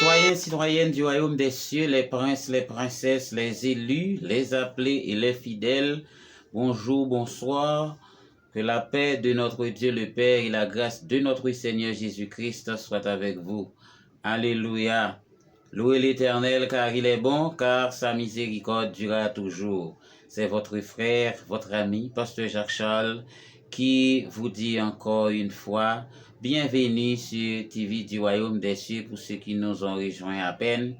Citoyens, citoyennes du royaume des cieux, les princes, les princesses, les élus, les appelés et les fidèles, bonjour, bonsoir. Que la paix de notre Dieu le Père et la grâce de notre Seigneur Jésus-Christ soient avec vous. Alléluia. Louez l'Éternel car il est bon, car sa miséricorde durera toujours. C'est votre frère, votre ami, Pasteur Jacques Charles, qui vous dit encore une fois, bienvenue sur TV du Royaume des Cieux pour ceux qui nous ont rejoints à peine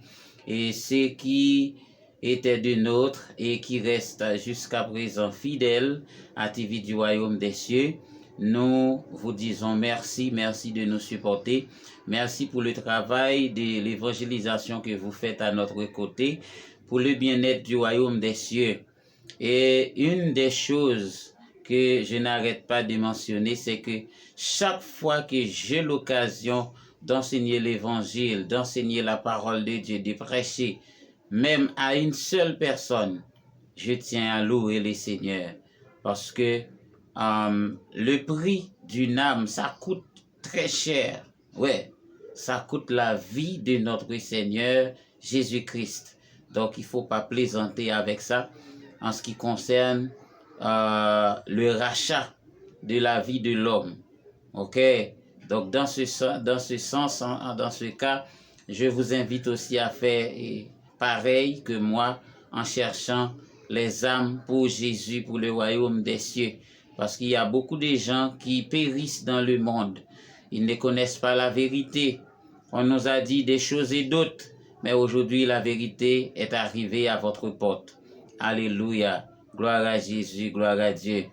et ceux qui étaient de nôtres et qui restent jusqu'à présent fidèles à TV du Royaume des Cieux. Nous vous disons merci, merci de nous supporter. Merci pour le travail de l'évangélisation que vous faites à notre côté pour le bien-être du Royaume des Cieux. Et une des choses que je n'arrête pas de mentionner, c'est que chaque fois que j'ai l'occasion d'enseigner l'évangile, d'enseigner la parole de Dieu, de prêcher, même à une seule personne, je tiens à louer le Seigneur. Parce que le prix d'une âme, ça coûte très cher. Ouais, ça coûte la vie de notre Seigneur Jésus-Christ. Donc, il ne faut pas plaisanter avec ça en ce qui concerne le rachat de la vie de l'homme. Ok? Donc, dans ce sens, dans ce cas, je vous invite aussi à faire pareil que moi en cherchant les âmes pour Jésus, pour le royaume des cieux. Parce qu'il y a beaucoup de gens qui périssent dans le monde. Ils ne connaissent pas la vérité. On nous a dit des choses et d'autres. Mais aujourd'hui, la vérité est arrivée à votre porte. Alléluia. Gloire à Jésus, gloire à Dieu.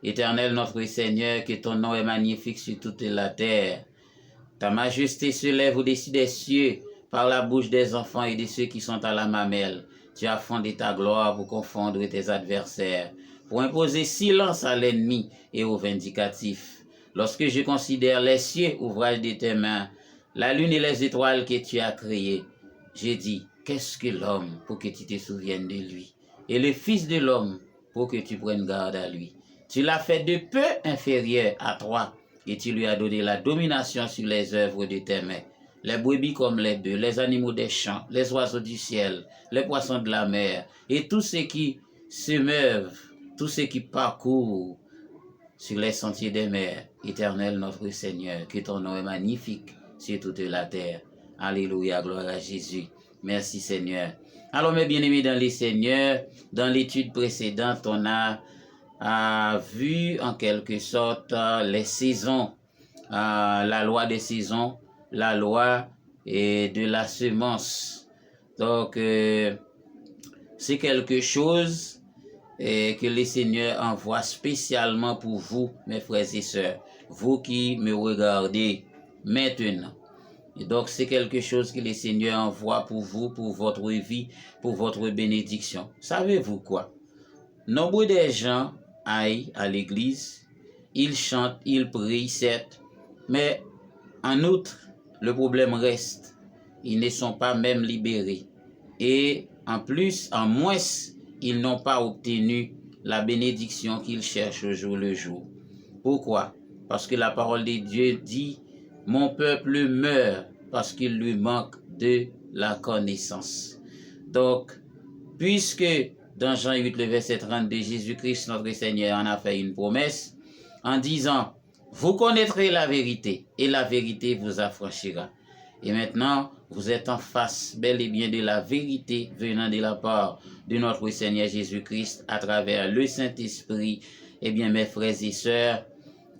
Éternel notre Seigneur, que ton nom est magnifique sur toute la terre. Ta majesté se lève au-dessus des cieux par la bouche des enfants et de ceux qui sont à la mamelle. Tu as fondé ta gloire pour confondre tes adversaires, pour imposer silence à l'ennemi et aux vindicatifs. Lorsque je considère les cieux, ouvrage de tes mains, la lune et les étoiles que tu as créées, j'ai dit, qu'est-ce que l'homme pour que tu te souviennes de lui? Et le Fils de l'homme pour que tu prennes garde à lui. Tu l'as fait de peu inférieur à toi et tu lui as donné la domination sur les œuvres de tes mains. Les brebis comme les bœufs, les animaux des champs, les oiseaux du ciel, les poissons de la mer et tous ceux qui se meuvent, tous ceux qui parcourent sur les sentiers des mers. Éternel notre Seigneur, que ton nom est magnifique sur toute la terre. Alléluia, gloire à Jésus. Merci Seigneur. Alors mes bien-aimés dans les Seigneurs, dans l'étude précédente, on a vu en quelque sorte les saisons, la loi des saisons, la loi de la semence. Donc, c'est quelque chose que le Seigneur envoie spécialement pour vous, mes frères et sœurs, vous qui me regardez maintenant. Et donc, c'est quelque chose que le Seigneur envoie pour vous, pour votre vie, pour votre bénédiction. Savez-vous quoi? Nombre de gens aillent à l'église, ils chantent, ils prient, certes, mais en outre, le problème reste. Ils ne sont pas même libérés. Et en plus, en moins, ils n'ont pas obtenu la bénédiction qu'ils cherchent au jour le jour. Pourquoi? Parce que la parole de Dieu dit, mon peuple meurt parce qu'il lui manque de la connaissance. Donc, puisque dans Jean 8, le verset 32, Jésus-Christ, notre Seigneur, en a fait une promesse en disant, vous connaîtrez la vérité et la vérité vous affranchira. Et maintenant, vous êtes en face bel et bien de la vérité venant de la part de notre Seigneur Jésus-Christ à travers le Saint-Esprit. Eh bien, mes frères et sœurs,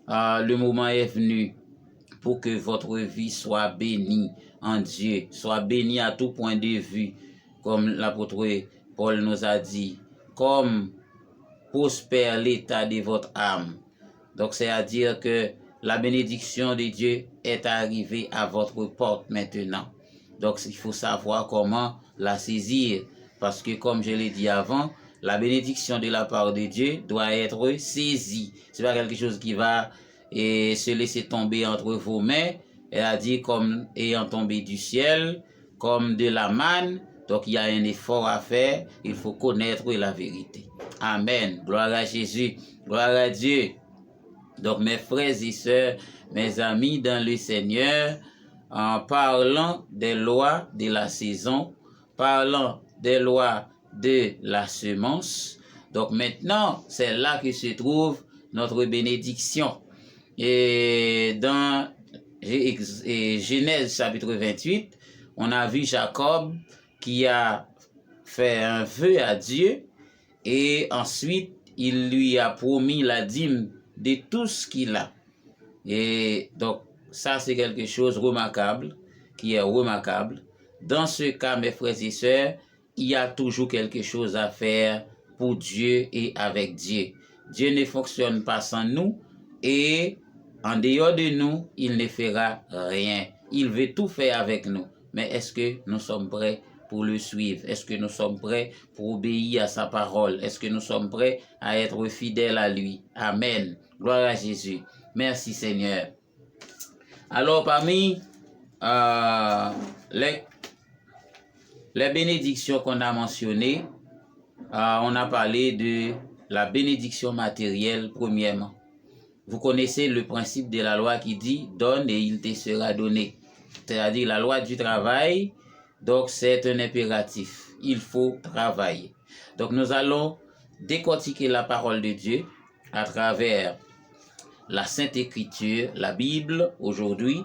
le moment est venu pour que votre vie soit bénie en Dieu, soit bénie à tout point de vue, comme l'apôtre Paul nous a dit, comme prospère l'état de votre âme. Donc, c'est-à-dire que la bénédiction de Dieu est arrivée à votre porte maintenant. Donc, il faut savoir comment la saisir. Parce que, comme je l'ai dit avant, la bénédiction de la part de Dieu doit être saisie. Ce n'est pas quelque chose qui va se laisser tomber entre vos mains. Elle a dit comme ayant tombé du ciel, comme de la manne. Donc, il y a un effort à faire. Il faut connaître la vérité. Amen. Gloire à Jésus. Gloire à Dieu. Donc, mes frères et sœurs, mes amis dans le Seigneur, en parlant des lois de la saison, parlant des lois de la semence. Donc maintenant, c'est là que se trouve notre bénédiction. Et dans Genèse chapitre 28, on a vu Jacob qui a fait un vœu à Dieu et ensuite il lui a promis la dîme de tout ce qu'il a. Et donc ça c'est quelque chose remarquable, qui est remarquable. Dans ce cas, mes frères et sœurs, il y a toujours quelque chose à faire pour Dieu et avec Dieu. Dieu ne fonctionne pas sans nous et en dehors de nous, il ne fera rien. Il veut tout faire avec nous. Mais est-ce que nous sommes prêts pour le suivre? Est-ce que nous sommes prêts pour obéir à sa parole? Est-ce que nous sommes prêts à être fidèles à lui? Amen. Gloire à Jésus. Merci Seigneur. Alors parmi les bénédictions qu'on a mentionnées, on a parlé de la bénédiction matérielle premièrement. Vous connaissez le principe de la loi qui dit « donne et il te sera donné ». C'est-à-dire la loi du travail, donc c'est un impératif. Il faut travailler. Donc nous allons décortiquer la parole de Dieu à travers la Sainte Écriture, la Bible aujourd'hui,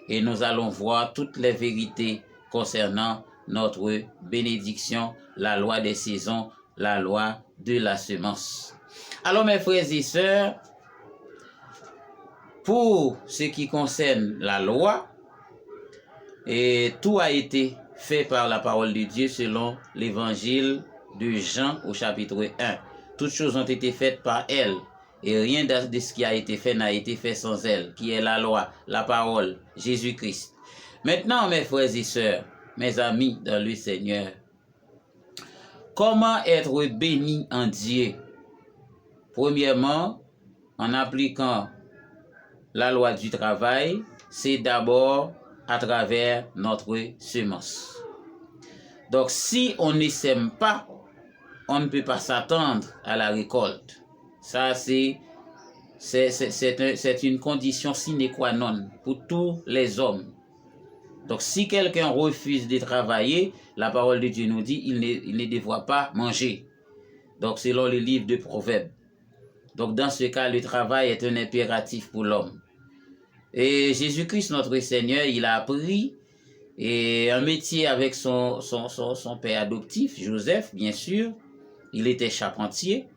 et nous allons voir toutes les vérités concernant notre bénédiction, la loi des saisons, la loi de la semence. Alors mes frères et sœurs, pour ce qui concerne la loi, et tout a été fait par la parole de Dieu selon l'évangile de Jean au chapitre 1. Toutes choses ont été faites par elle, et rien de ce qui a été fait n'a été fait sans elle, qui est la loi, la parole, Jésus-Christ. Maintenant, mes frères et sœurs, mes amis dans le Seigneur, comment être béni en Dieu? Premièrement, en appliquant la loi du travail, c'est d'abord à travers notre semence. Donc, si on ne sème pas, on ne peut pas s'attendre à la récolte. Ça, c'est une condition sine qua non pour tous les hommes. Donc, si quelqu'un refuse de travailler, la parole de Dieu nous dit il ne devra pas manger. Donc, selon le livre de Proverbes. Donc, dans ce cas, le travail est un impératif pour l'homme. Et Jésus-Christ, notre Seigneur, il a appris un métier avec son père adoptif, Joseph, bien sûr. Il était charpentier.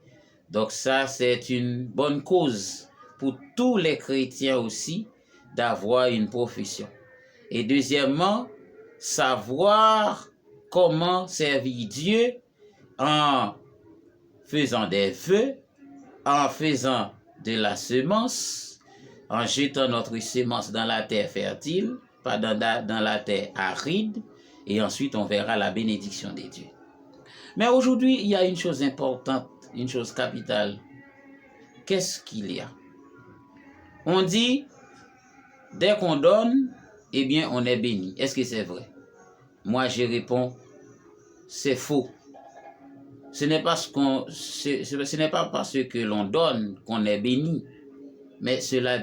Donc ça, c'est une bonne cause pour tous les chrétiens aussi d'avoir une profession. Et deuxièmement, savoir comment servir Dieu en faisant des vœux, en faisant de la semence, en jetant notre semence dans la terre fertile, pas dans la terre aride, et ensuite on verra la bénédiction de Dieu. Mais aujourd'hui, il y a une chose importante, une chose capitale. Qu'est-ce qu'il y a? On dit, dès qu'on donne, eh bien on est béni. Est-ce que c'est vrai? Moi je réponds, c'est faux. Ce n'est pas parce que l'on donne qu'on est béni, mais cela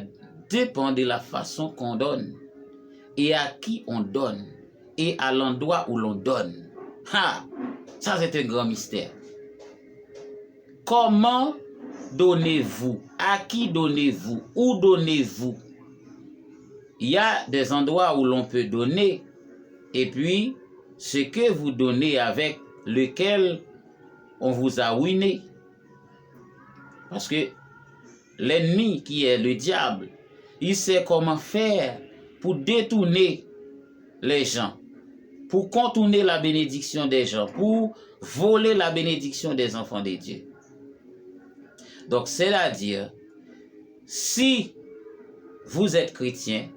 dépend de la façon qu'on donne et à qui on donne et à l'endroit où l'on donne. Ça c'est un grand mystère. Comment donnez-vous? À qui donnez-vous? Où donnez-vous? Il y a des endroits où l'on peut donner et puis ce que vous donnez avec lequel on vous a ruiné. Parce que l'ennemi qui est le diable, il sait comment faire pour détourner les gens, pour contourner la bénédiction des gens, pour voler la bénédiction des enfants de Dieu. Donc, c'est-à-dire, si vous êtes chrétien,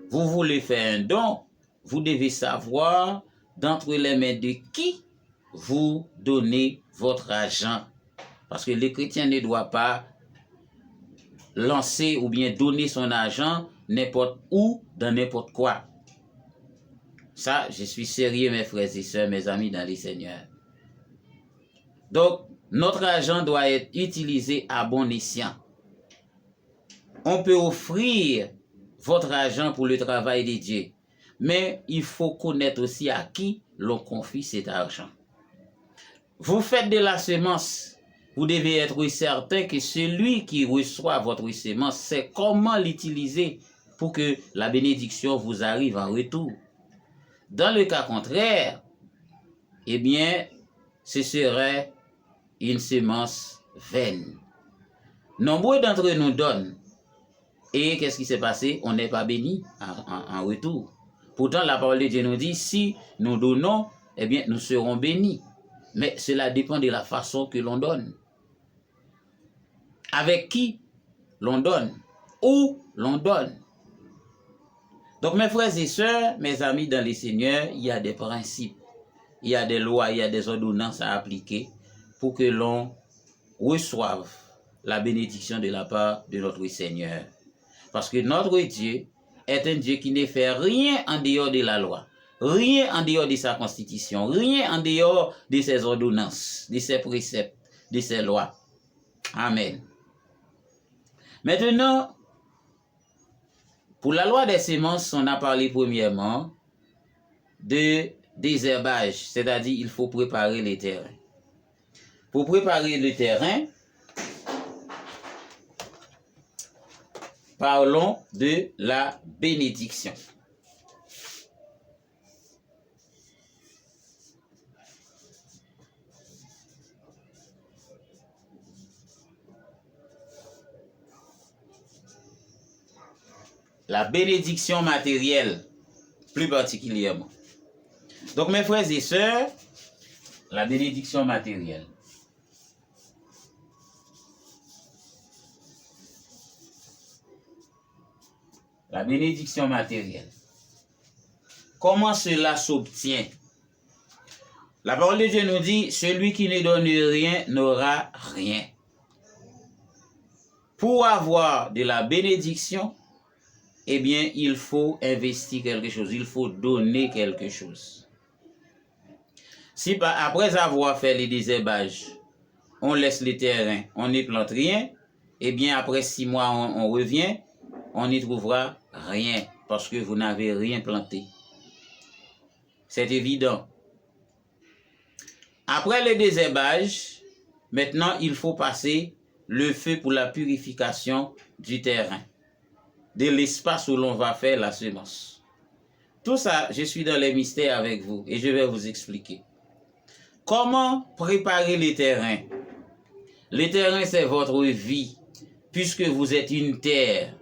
vous voulez faire un don, vous devez savoir d'entre les mains de qui vous donnez votre argent. Parce que le chrétien ne doit pas lancer ou bien donner son argent n'importe où, dans n'importe quoi. Ça, je suis sérieux, mes frères et sœurs, mes amis dans le Seigneur. Donc, notre argent doit être utilisé à bon escient. On peut offrir votre argent pour le travail de Dieu. mais il faut connaître aussi à qui l'on confie cet argent. Vous faites de la semence, vous devez être certain que celui qui reçoit votre semence sait comment l'utiliser pour que la bénédiction vous arrive en retour. Dans le cas contraire, eh bien, ce serait une semence vaine. Nombreux d'entre nous donnent. Et qu'est-ce qui s'est passé? On n'est pas béni en retour. Pourtant, la parole de Dieu nous dit, si nous donnons, eh bien, nous serons bénis. Mais cela dépend de la façon que l'on donne. Avec qui l'on donne? Où l'on donne? Donc, mes frères et sœurs, mes amis dans les Seigneurs, il y a des principes, il y a des lois, il y a des ordonnances à appliquer pour que l'on reçoive la bénédiction de la part de notre Seigneur. Parce que notre Dieu est un Dieu qui ne fait rien en dehors de la loi, rien en dehors de sa constitution, rien en dehors de ses ordonnances, de ses préceptes, de ses lois. Amen. Maintenant, pour la loi des semences, on a parlé premièrement de désherbage, c'est-à-dire il faut préparer les terrains. Pour préparer le terrain, parlons de la bénédiction. La bénédiction matérielle, plus particulièrement. Donc, mes frères et sœurs, la bénédiction matérielle. La bénédiction matérielle. Comment cela s'obtient? La parole de Dieu nous dit, celui qui ne donne rien n'aura rien. Pour avoir de la bénédiction, eh bien, il faut investir quelque chose, il faut donner quelque chose. Si après avoir fait les désherbages, on laisse les terrains, on n'y plante rien, eh bien, après 6 mois, on revient, on n'y trouvera rien, parce que vous n'avez rien planté. C'est évident. Après le désherbage, maintenant, il faut passer le feu pour la purification du terrain, de l'espace où l'on va faire la semence. Tout ça, je suis dans les mystères avec vous et je vais vous expliquer. Comment préparer les terrains? Le terrain, c'est votre vie, puisque vous êtes une terre.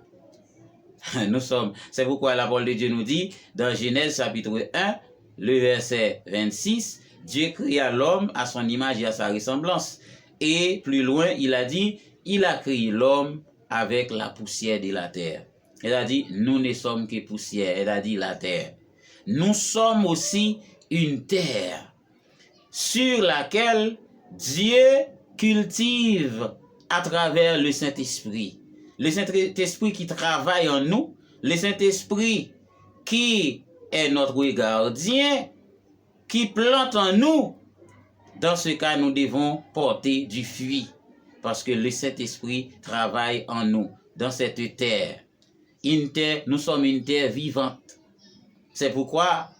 C'est pourquoi la parole de Dieu nous dit, dans Genèse chapitre 1, le verset 26, Dieu créa l'homme à son image et à sa ressemblance. Et plus loin, il a dit, il a créé l'homme avec la poussière de la terre. Il a dit, nous ne sommes que poussière. Il a dit la terre. Nous sommes aussi une terre sur laquelle Dieu cultive à travers le Saint-Esprit. Le Saint-Esprit qui travaille en nous, le Saint-Esprit qui est notre gardien, qui plante en nous. Dans ce cas, nous devons porter du fruit parce que le Saint-Esprit travaille en nous, dans cette terre. Nous sommes une terre vivante. C'est pourquoi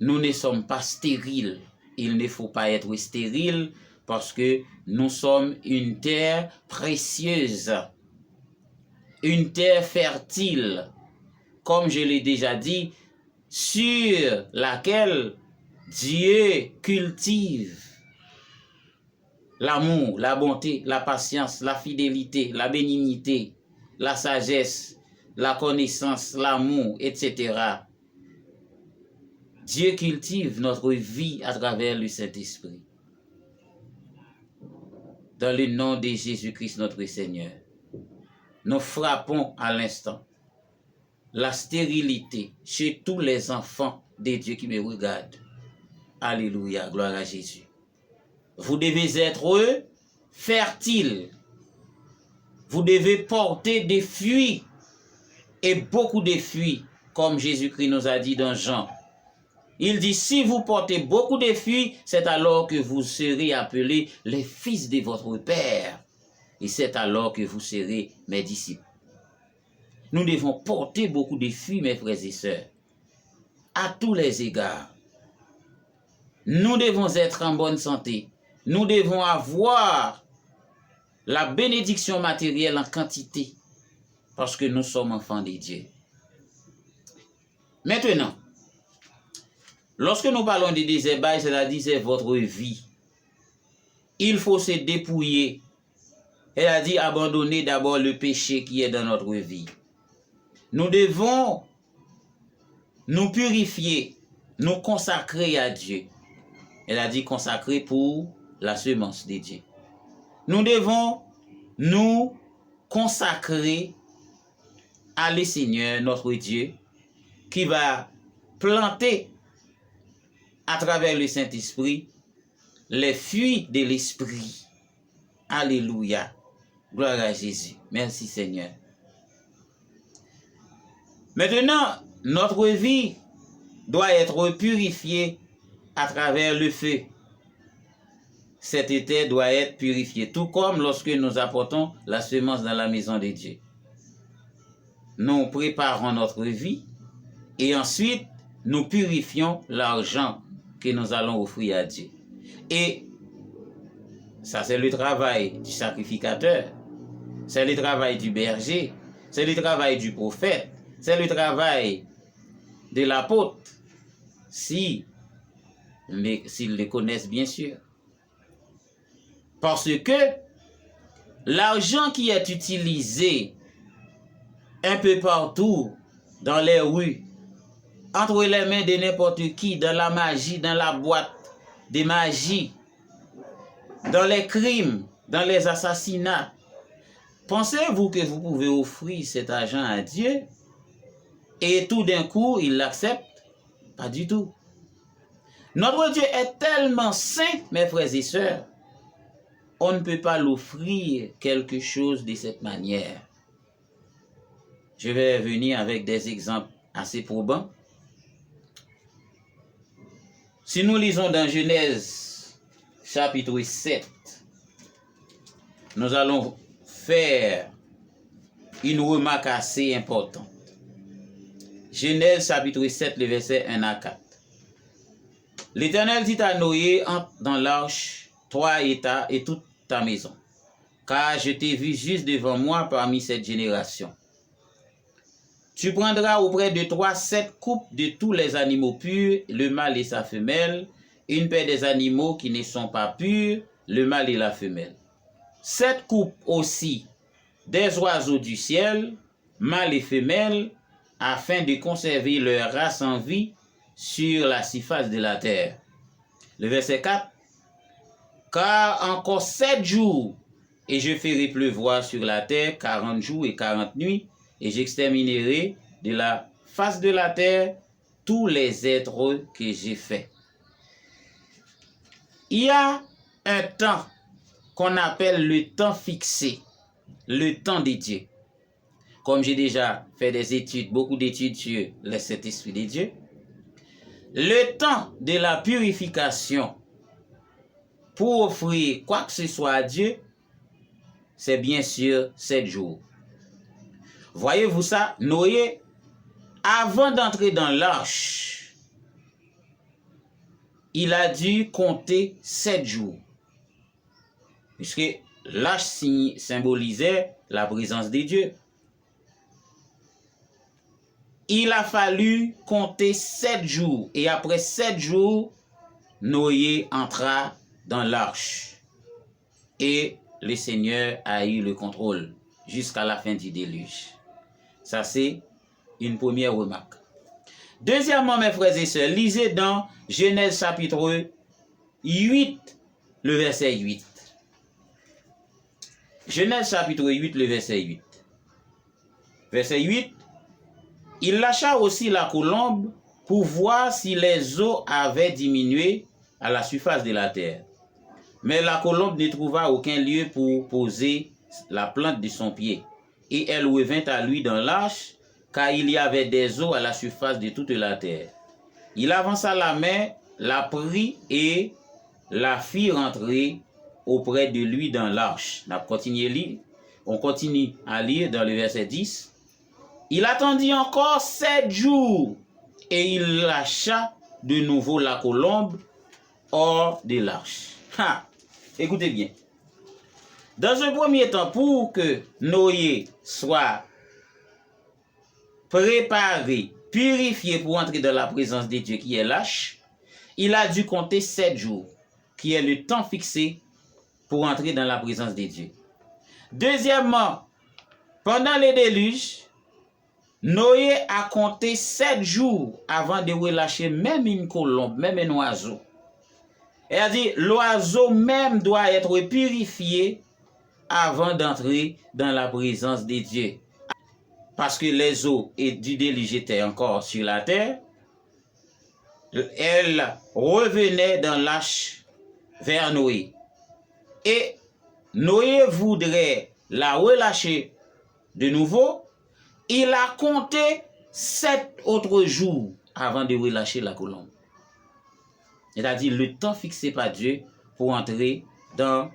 nous ne sommes pas stériles. Il ne faut pas être stérile parce que nous sommes une terre précieuse, une terre fertile, comme je l'ai déjà dit, sur laquelle Dieu cultive l'amour, la bonté, la patience, la fidélité, la bénignité, la sagesse, la connaissance, l'amour, etc. Dieu cultive notre vie à travers le Saint-Esprit. Dans le nom de Jésus-Christ notre Seigneur, nous frappons à l'instant la stérilité chez tous les enfants de Dieu qui me regardent. Alléluia, gloire à Jésus. Vous devez être fertile. Vous devez porter des fruits et beaucoup de fruits, comme Jésus-Christ nous a dit dans Jean. Il dit, si vous portez beaucoup de fruits, c'est alors que vous serez appelés les fils de votre Père. Et c'est alors que vous serez mes disciples. Nous devons porter beaucoup de fruits, mes frères et sœurs. à tous les égards. Nous devons être en bonne santé. Nous devons avoir la bénédiction matérielle en quantité parce que nous sommes enfants de Dieu. Maintenant, lorsque nous parlons de désherbage, c'est-à-dire c'est votre vie. Il faut se dépouiller. C'est-à-dire abandonner d'abord le péché qui est dans notre vie. Nous devons nous purifier, nous consacrer à Dieu. Elle a dit consacrer pour la semence de Dieu. Nous devons nous consacrer à le Seigneur, notre Dieu, qui va planter à travers le Saint-Esprit les fruits de l'Esprit. Alléluia. Gloire à Jésus. Merci Seigneur. Maintenant, notre vie doit être purifiée à travers le feu. Cet été doit être purifié, tout comme lorsque nous apportons la semence dans la maison de Dieu. Nous préparons notre vie et ensuite nous purifions l'argent que nous allons offrir à Dieu. Et ça, c'est le travail du sacrificateur, c'est le travail du berger, c'est le travail du prophète, c'est le travail de l'apôtre, s'ils le connaissent bien sûr. Parce que l'argent qui est utilisé un peu partout, dans les rues, entre les mains de n'importe qui, dans la magie, dans la boîte de magie, dans les crimes, dans les assassinats, pensez-vous que vous pouvez offrir cet argent à Dieu et tout d'un coup, il l'accepte? Pas du tout. Notre Dieu est tellement saint, mes frères et sœurs, on ne peut pas l'offrir quelque chose de cette manière. Je vais venir avec des exemples assez probants. Si nous lisons dans Genèse chapitre 7, nous allons faire une remarque assez importante. Genèse chapitre 7, le verset 1 à 4. L'Éternel dit à Noé, entre dans l'arche, toi et toute ta maison, car je t'ai vu juste devant moi parmi cette génération. Tu prendras auprès de toi 7 coupes de tous les animaux purs, le mâle et sa femelle, une paire des animaux qui ne sont pas purs, le mâle et la femelle. 7 coupes aussi des oiseaux du ciel, mâle et femelle, afin de conserver leur race en vie sur la surface de la terre. Le verset 4. Car encore 7 jours, et je ferai pleuvoir sur la terre 40 jours et 40 nuits, et j'exterminerai de la face de la terre tous les êtres que j'ai faits. Il y a un temps qu'on appelle le temps fixé, le temps de Dieu. Comme j'ai déjà fait des études, beaucoup d'études sur le Saint-Esprit de Dieu, le temps de la purification pour offrir quoi que ce soit à Dieu, c'est bien sûr 7 jours. Voyez-vous ça? Noé, avant d'entrer dans l'arche, il a dû compter 7 jours. Puisque l'arche symbolisait la présence de Dieu. Il a fallu compter 7 jours. Et après 7 jours, Noé entra dans l'arche. Et le Seigneur a eu le contrôle jusqu'à la fin du déluge. Ça, c'est une première remarque. Deuxièmement, mes frères et sœurs, lisez dans Genèse chapitre 8, le verset 8. Genèse chapitre 8, le verset 8. Verset 8. Il lâcha aussi la colombe pour voir si les eaux avaient diminué à la surface de la terre. Mais la colombe ne trouva aucun lieu pour poser la plante de son pied. Et elle revint à lui dans l'arche, car il y avait des eaux à la surface de toute la terre. Il avança la main, la prit et la fit rentrer auprès de lui dans l'arche. On continue à lire dans le verset 10. Il attendit encore 7 jours, et il lâcha de nouveau la colombe hors de l'arche. Écoutez bien. Dans un premier temps, pour que Noé soit préparé, purifié pour entrer dans la présence de Dieu qui est l'arche, il a dû compter 7 jours, qui est le temps fixé pour entrer dans la présence de Dieu. Deuxièmement, pendant le déluge, Noé a compté 7 jours avant de relâcher même une colombe, même un oiseau. Elle a dit, l'oiseau même doit être purifié avant d'entrer dans la présence de Dieu. Parce que les eaux du déluge étaient encore sur la terre, elle revenait dans l'arche vers Noé. Et Noé voudrait la relâcher de nouveau. Il a compté 7 autres jours avant de relâcher la colombe. C'est-à-dire le temps fixé par Dieu pour entrer dans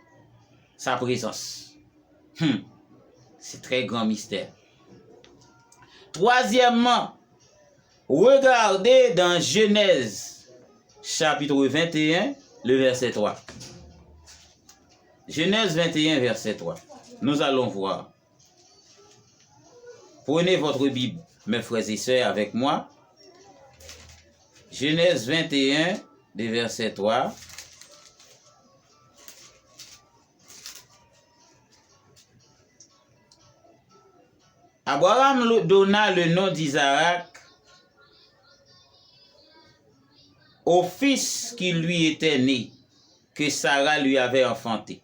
sa présence. C'est très grand mystère. Troisièmement, regardez dans Genèse, chapitre 21, le verset 3. Genèse 21, verset 3. Nous allons voir. Prenez votre Bible, mes frères et sœurs, avec moi. Genèse 21, le verset 3. Abraham donna le nom d'Isaac au fils qui lui était né, que Sarah lui avait enfanté.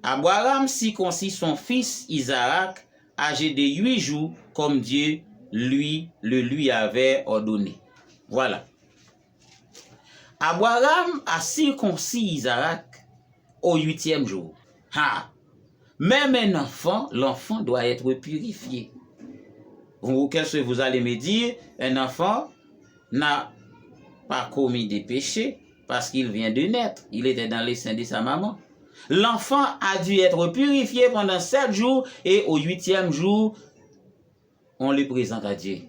Abraham circoncit son fils Isaac, âgé de 8 jours, comme Dieu lui avait ordonné. Voilà. Abraham a circoncis Isaac au 8e jour. Même un enfant, l'enfant doit être purifié. Qu'est-ce que vous allez me dire? Un enfant n'a pas commis des péchés parce qu'il vient de naître. Il était dans les seins de sa maman. L'enfant a dû être purifié pendant 7 jours et au 8e jour, on le présente à Dieu.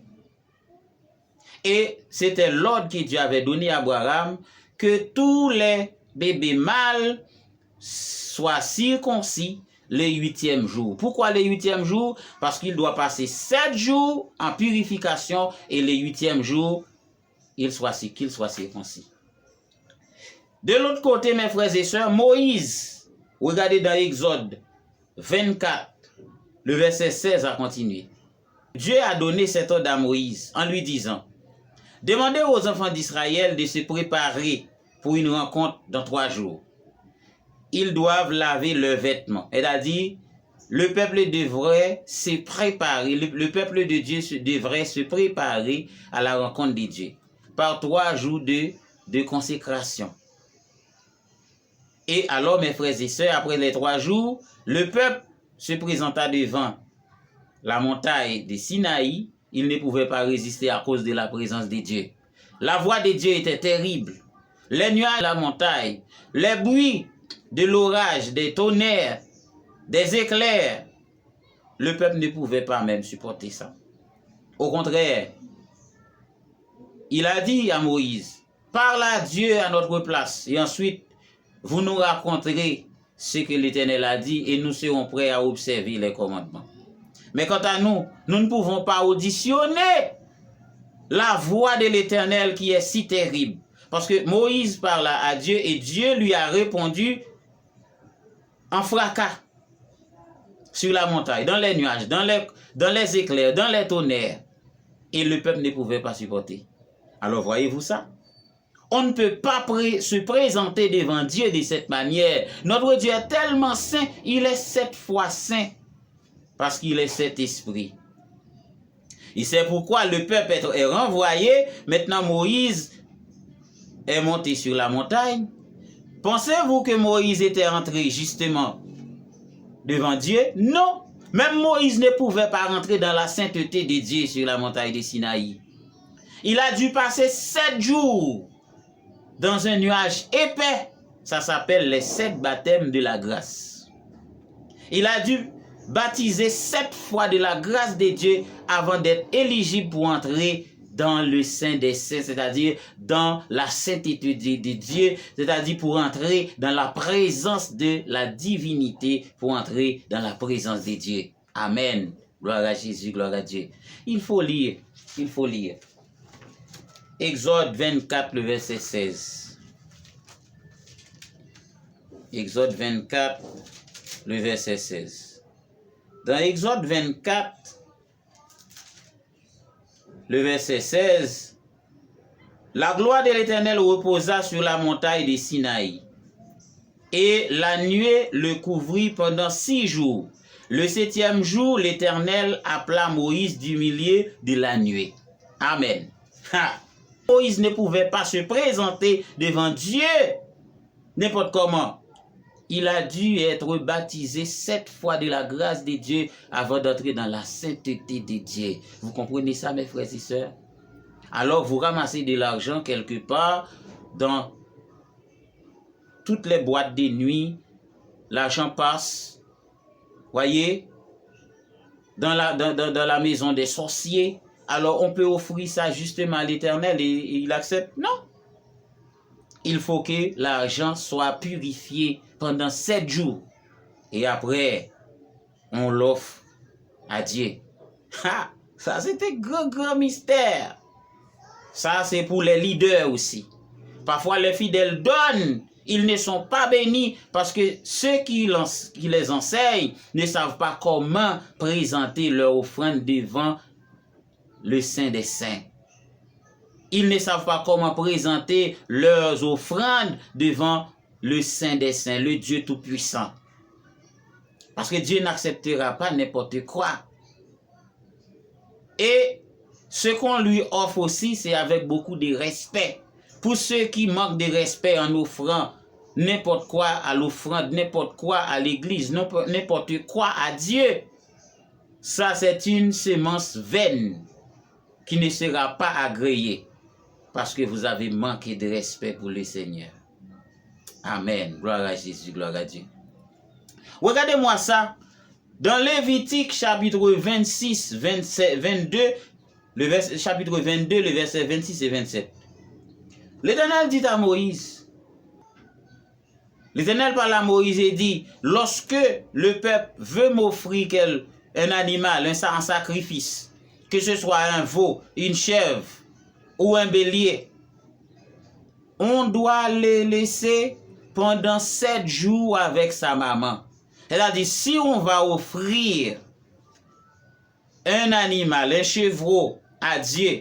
Et c'était l'ordre que Dieu avait donné à Abraham que tous les bébés mâles soient circoncis le 8e jour. Pourquoi le 8e jour? Parce qu'il doit passer 7 jours en purification et le 8e jour, qu'il soit circoncis. De l'autre côté, mes frères et sœurs, Moïse, regardez dans Exode 24, le verset 16 a continué. Dieu a donné cet ordre à Moïse en lui disant, demandez aux enfants d'Israël de se préparer pour une rencontre dans 3 jours. Ils doivent laver leurs vêtements. C'est-à-dire, le peuple devrait se préparer, le peuple de Dieu devrait se préparer à la rencontre de Dieu par 3 jours de consécration. Et alors, mes frères et sœurs, après les 3 jours, le peuple se présenta devant la montagne de Sinaï. Il ne pouvait pas résister à cause de la présence de Dieu. La voix de Dieu était terrible. Les nuages de la montagne, les bruits de l'orage, des tonnerres, des éclairs, le peuple ne pouvait pas même supporter ça. Au contraire, il a dit à Moïse, parle à Dieu à notre place et ensuite vous nous raconterez ce que l'Éternel a dit et nous serons prêts à observer les commandements. Mais quant à nous, nous ne pouvons pas auditionner la voix de l'Éternel qui est si terrible. Parce que Moïse parla à Dieu et Dieu lui a répondu en fracas sur la montagne, dans les nuages, dans les éclairs, dans les tonnerres. Et le peuple ne pouvait pas supporter. Alors voyez-vous ça? On ne peut pas se présenter devant Dieu de cette manière. Notre Dieu est tellement saint, il est 7 fois saint. Parce qu'il est cet esprit. Et c'est pourquoi le peuple est renvoyé. Maintenant Moïse est monté sur la montagne. Pensez-vous que Moïse était rentré justement devant Dieu? Non. Même Moïse ne pouvait pas rentrer dans la sainteté de Dieu sur la montagne de Sinaï. Il a dû passer 7 jours dans un nuage épais. Ça s'appelle les 7 baptêmes de la grâce. Il a dû baptiser 7 fois de la grâce de Dieu avant d'être éligible pour entrer dans le Saint des Saints, c'est-à-dire dans la sainteté de Dieu, c'est-à-dire pour entrer dans la présence de la divinité, pour entrer dans la présence de Dieu. Amen. Gloire à Jésus, gloire à Dieu. Il faut lire. Exode 24, le verset 16. Exode 24, le verset 16. Dans Exode 24, le verset 16, la gloire de l'Éternel reposa sur la montagne de Sinaï, et la nuée le couvrit pendant 6 jours. Le 7e jour, l'Éternel appela Moïse du milieu de la nuée. Amen. Moïse ne pouvait pas se présenter devant Dieu n'importe comment. Il a dû être baptisé 7 fois de la grâce de Dieu avant d'entrer dans la sainteté de Dieu. Vous comprenez ça, mes frères et sœurs? Alors, vous ramassez de l'argent quelque part dans toutes les boîtes de nuit. L'argent passe, voyez, dans la maison des sorciers. Alors, on peut offrir ça justement à l'Éternel et il accepte? Non. Il faut que l'argent soit purifié pendant 7 jours. Et après, on l'offre à Dieu. Ça, c'est un grand mystère. Ça, c'est pour les leaders aussi. Parfois, les fidèles donnent. Ils ne sont pas bénis parce que ceux qui les enseignent ne savent pas comment présenter leur offrande devant le Saint des Saints. Ils ne savent pas comment présenter leurs offrandes devant le Saint des Saints, le Dieu Tout-Puissant. Parce que Dieu n'acceptera pas n'importe quoi. Et ce qu'on lui offre aussi, c'est avec beaucoup de respect. Pour ceux qui manquent de respect en offrant n'importe quoi à l'offrande, n'importe quoi à l'église, n'importe quoi à Dieu, ça c'est une semence vaine qui ne sera pas agréée. Parce que vous avez manqué de respect pour le Seigneur. Amen. Gloire à Jésus, gloire à Dieu. Regardez-moi ça. Dans Lévitique chapitre 26, 27, 22, chapitre 22, le verset 26 et 27. L'Éternel dit à Moïse, l'Éternel parle à Moïse et dit, lorsque le peuple veut m'offrir un animal, un sacrifice, que ce soit un veau, une chèvre, ou un bélier, on doit les laisser pendant 7 jours avec sa maman. C'est-à-dire, si on va offrir un animal, un chevreau à Dieu,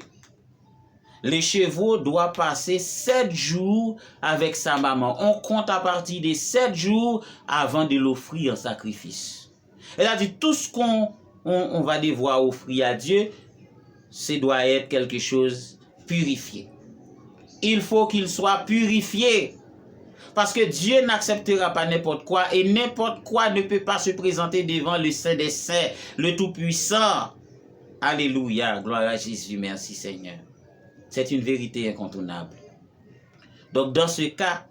le chevreau doit passer 7 jours avec sa maman. On compte à partir de 7 jours avant de l'offrir en sacrifice. C'est-à-dire, tout ce qu'on va devoir offrir à Dieu, ce doit être quelque chose purifié. Il faut qu'il soit purifié. Parce que Dieu n'acceptera pas n'importe quoi et n'importe quoi ne peut pas se présenter devant le Saint des Saints, le Tout-Puissant. Alléluia, gloire à Jésus, merci Seigneur. C'est une vérité incontournable. Donc dans ce cas,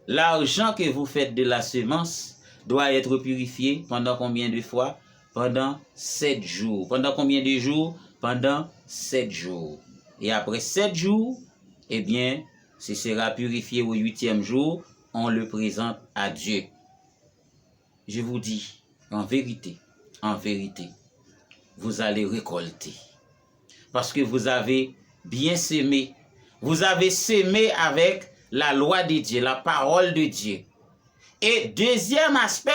l'argent que vous faites de la semence doit être purifié pendant combien de fois? Pendant 7 jours. Pendant combien de jours? Pendant 7 jours. Et après 7 jours, eh bien, ce sera purifié au 8e jour, on le présente à Dieu. Je vous dis, en vérité, vous allez récolter. Parce que vous avez bien sémé. Vous avez sémé avec la loi de Dieu, la parole de Dieu. Et deuxième aspect,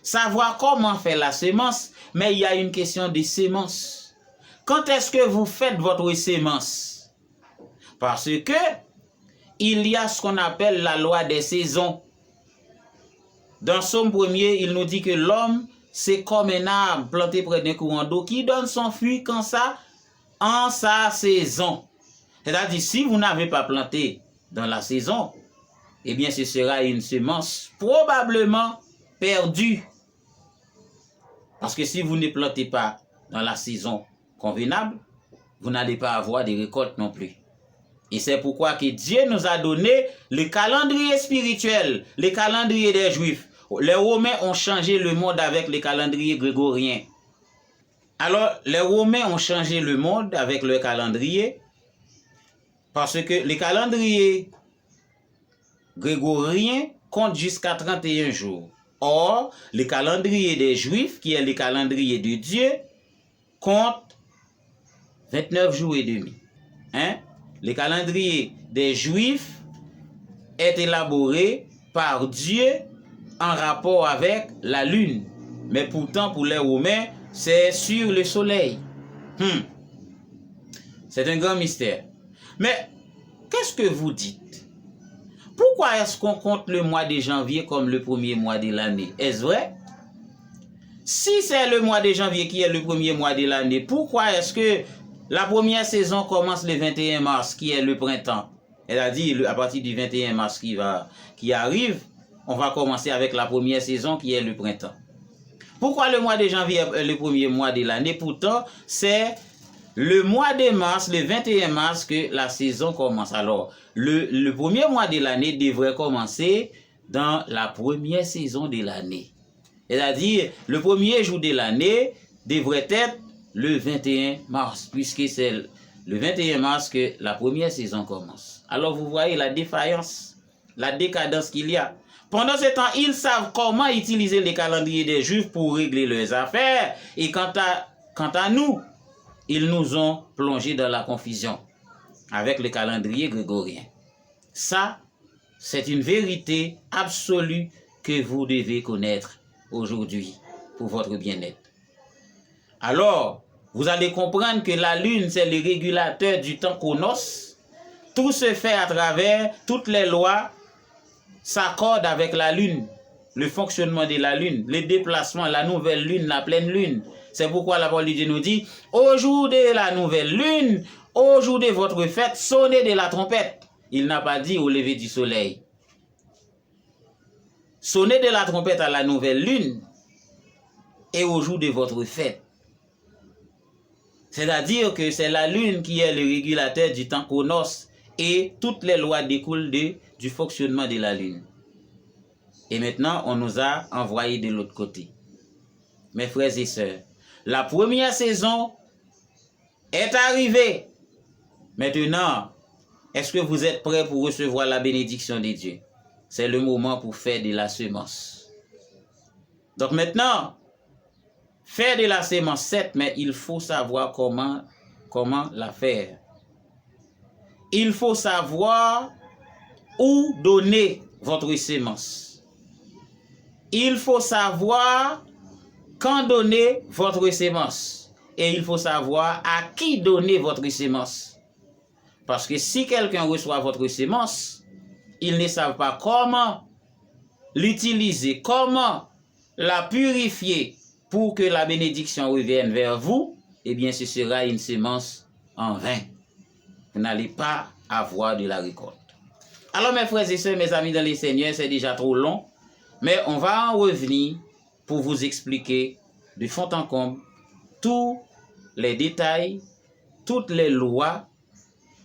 savoir comment faire la sémence, mais il y a une question de sémence. Quand est-ce que vous faites votre sémence? Parce que il y a ce qu'on appelle la loi des saisons. Dans Somme 1er, il nous dit que l'homme, c'est comme un arbre planté près d'un courant d'eau qui donne son fruit quand ça, en sa saison. C'est-à-dire, si vous n'avez pas planté dans la saison, eh bien, ce sera une semence probablement perdue. Parce que si vous ne plantez pas dans la saison convenable, vous n'allez pas avoir de récolte non plus. Et c'est pourquoi que Dieu nous a donné le calendrier spirituel, le calendrier des Juifs. Les Romains ont changé le monde avec le calendrier grégorien. Alors, les Romains ont changé le monde avec leur calendrier parce que les calendriers grégoriens comptent jusqu'à 31 jours. Or, le calendrier des Juifs, qui est le calendrier de Dieu, compte 29 jours et demi. Hein? Le calendrier des Juifs est élaboré par Dieu en rapport avec la lune. Mais pourtant, pour les Romains, c'est sur le soleil. C'est un grand mystère. Mais qu'est-ce que vous dites? Pourquoi est-ce qu'on compte le mois de janvier comme le premier mois de l'année? Est-ce vrai? Si c'est le mois de janvier qui est le premier mois de l'année, pourquoi est-ce que la première saison commence le 21 mars, qui est le printemps? C'est-à-dire, à partir du 21 mars qui arrive, on va commencer avec la première saison qui est le printemps. Pourquoi le mois de janvier est le premier mois de l'année? Pourtant, c'est le mois de mars, le 21 mars, que la saison commence. Alors, le premier mois de l'année devrait commencer dans la première saison de l'année. C'est-à-dire, le premier jour de l'année devrait être le 21 mars, puisque c'est le 21 mars que la première saison commence. Alors, vous voyez la défaillance, la décadence qu'il y a. Pendant ce temps, ils savent comment utiliser les calendriers des Juifs pour régler leurs affaires. Et quant à nous, ils nous ont plongés dans la confusion avec le calendrier grégorien. Ça, c'est une vérité absolue que vous devez connaître aujourd'hui pour votre bien-être. Alors, vous allez comprendre que la lune, c'est le régulateur du temps chronos. Tout se fait à travers toutes les lois s'accordent avec la lune, le fonctionnement de la lune, les déplacements, la nouvelle lune, la pleine lune. C'est pourquoi la parole de Dieu nous dit, au jour de la nouvelle lune, au jour de votre fête, sonnez de la trompette. Il n'a pas dit au lever du soleil. Sonnez de la trompette à la nouvelle lune et au jour de votre fête. C'est-à-dire que c'est la lune qui est le régulateur du temps chronos et toutes les lois découlent du fonctionnement de la lune. Et maintenant, on nous a envoyés de l'autre côté. Mes frères et sœurs, la première saison est arrivée. Maintenant, est-ce que vous êtes prêts pour recevoir la bénédiction de Dieu? C'est le moment pour faire de la semence. Donc maintenant, faire de la semence, certes, mais il faut savoir comment la faire. Il faut savoir où donner votre semence. Il faut savoir quand donner votre semence. Et il faut savoir à qui donner votre semence. Parce que si quelqu'un reçoit votre semence, il ne savent pas comment l'utiliser, comment la purifier pour que la bénédiction revienne vers vous, eh bien ce sera une semence en vain. Vous n'allez pas avoir de la récolte. Alors mes frères et sœurs, mes amis dans les Seigneurs, c'est déjà trop long, mais on va en revenir pour vous expliquer de fond en comble tous les détails, toutes les lois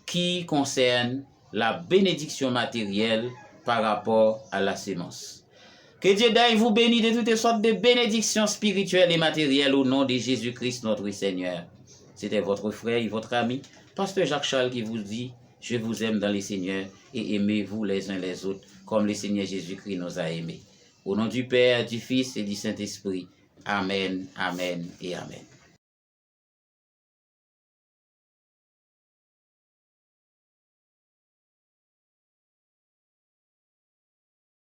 qui concernent la bénédiction matérielle par rapport à la semence. Que Dieu d'aille vous bénisse de toutes sortes de bénédictions spirituelles et matérielles au nom de Jésus-Christ notre Seigneur. C'était votre frère et votre ami, Pasteur Jacques Charles, qui vous dit, je vous aime dans les Seigneurs et aimez-vous les uns les autres comme le Seigneur Jésus-Christ nous a aimés. Au nom du Père, du Fils et du Saint-Esprit. Amen, amen et amen.